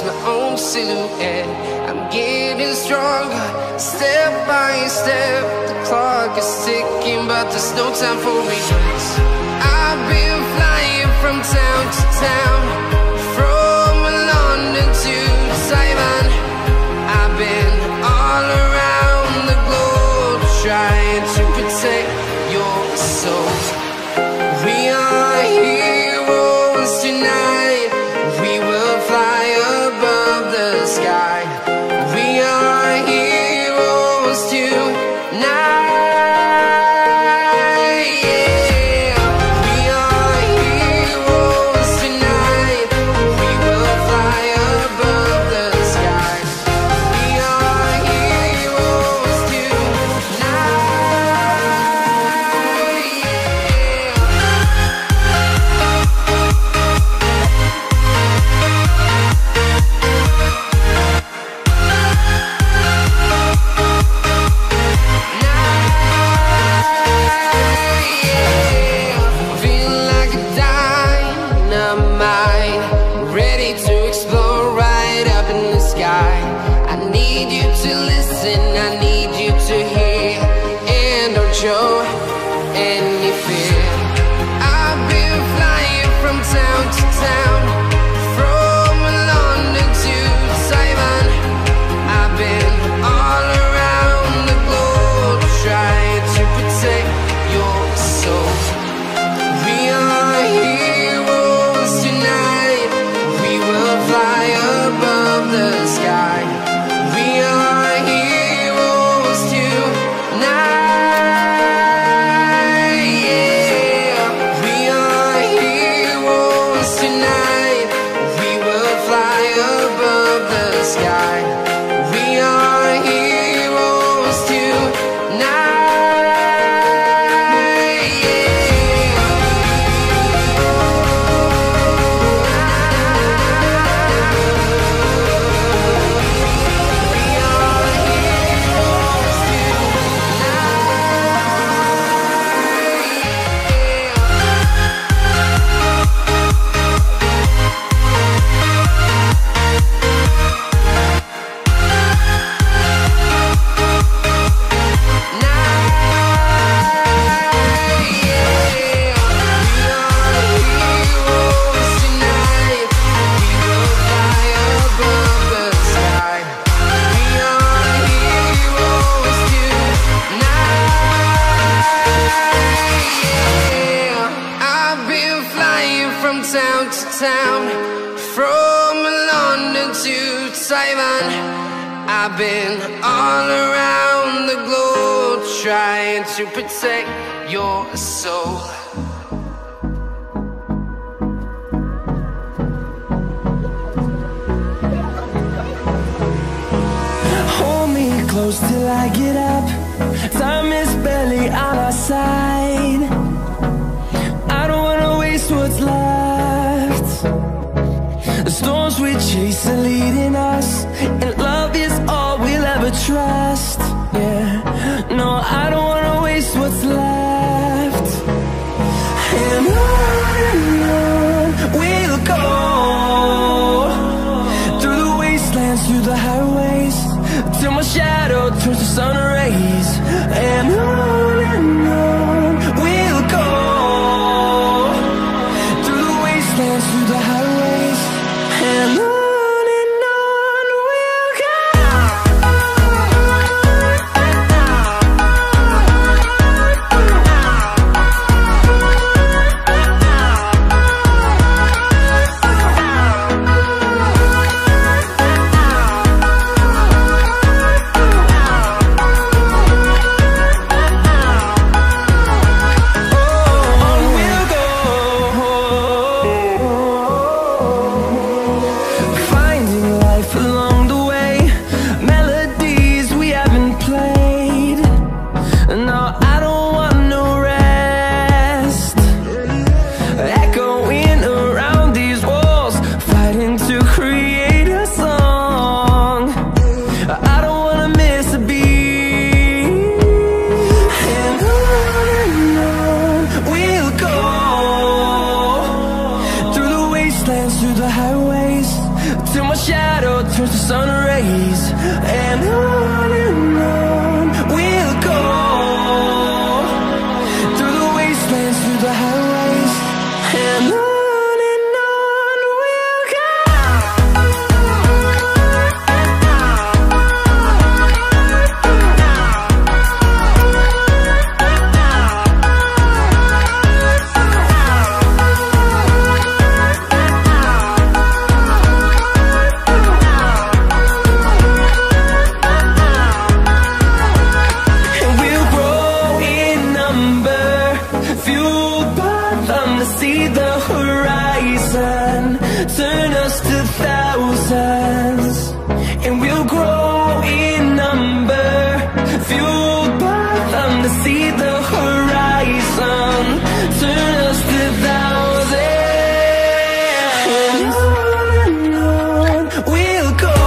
chase my own silhouette. I'm getting stronger, step by step. The clock is ticking, but there's no time for regrets. I've been flying from town to town, from London to Taiwan. I've been all around the globe, trying to protect your soul. We are heroes tonight. We will fly above the sky. We are heroes tonight. I've been all around the globe, trying to protect your soul. Hold me close till I get up. Time is barely on our side. I don't wanna waste what's left. The storms we chase are leading us, and love is all we'll ever trust. Yeah, no, I don't wanna waste what's left. And on we'll go, through the wastelands, through the highways, till my shadow turns to sun rays. And on we'll go, through the wastelands, through the highways, and on. shadow turns to sun rays, and on we'll go, through the wastelands, through the highways, and on we'll go. See the horizon, turn us to thousands, and we'll grow in number, fueled by them to see the horizon, turn us to thousands, and on we'll go,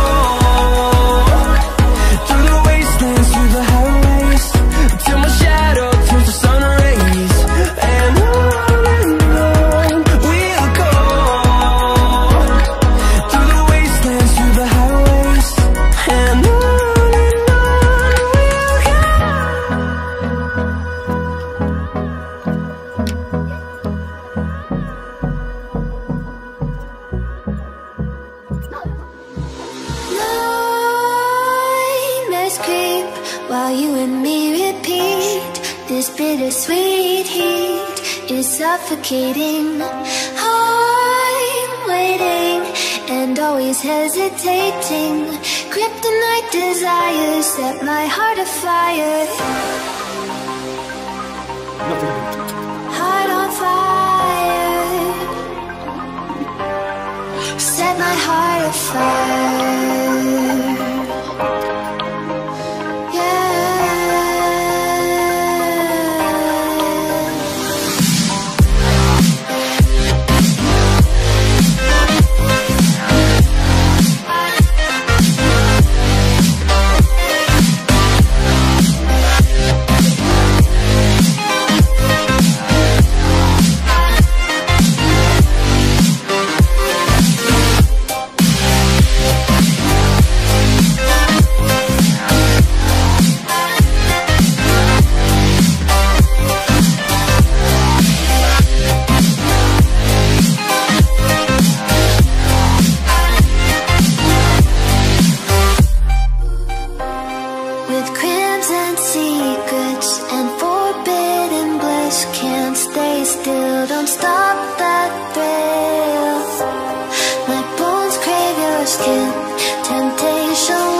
through the wastelands, through the highways, till my shadow turns to sun rays, and on while you and me repeat. This bittersweet heat is suffocating. I'm waiting and always hesitating. Kryptonite desires set my heart afire. Heart on fire. Set my heart afire. Don't stop that thrill. My bones crave your skin. Temptation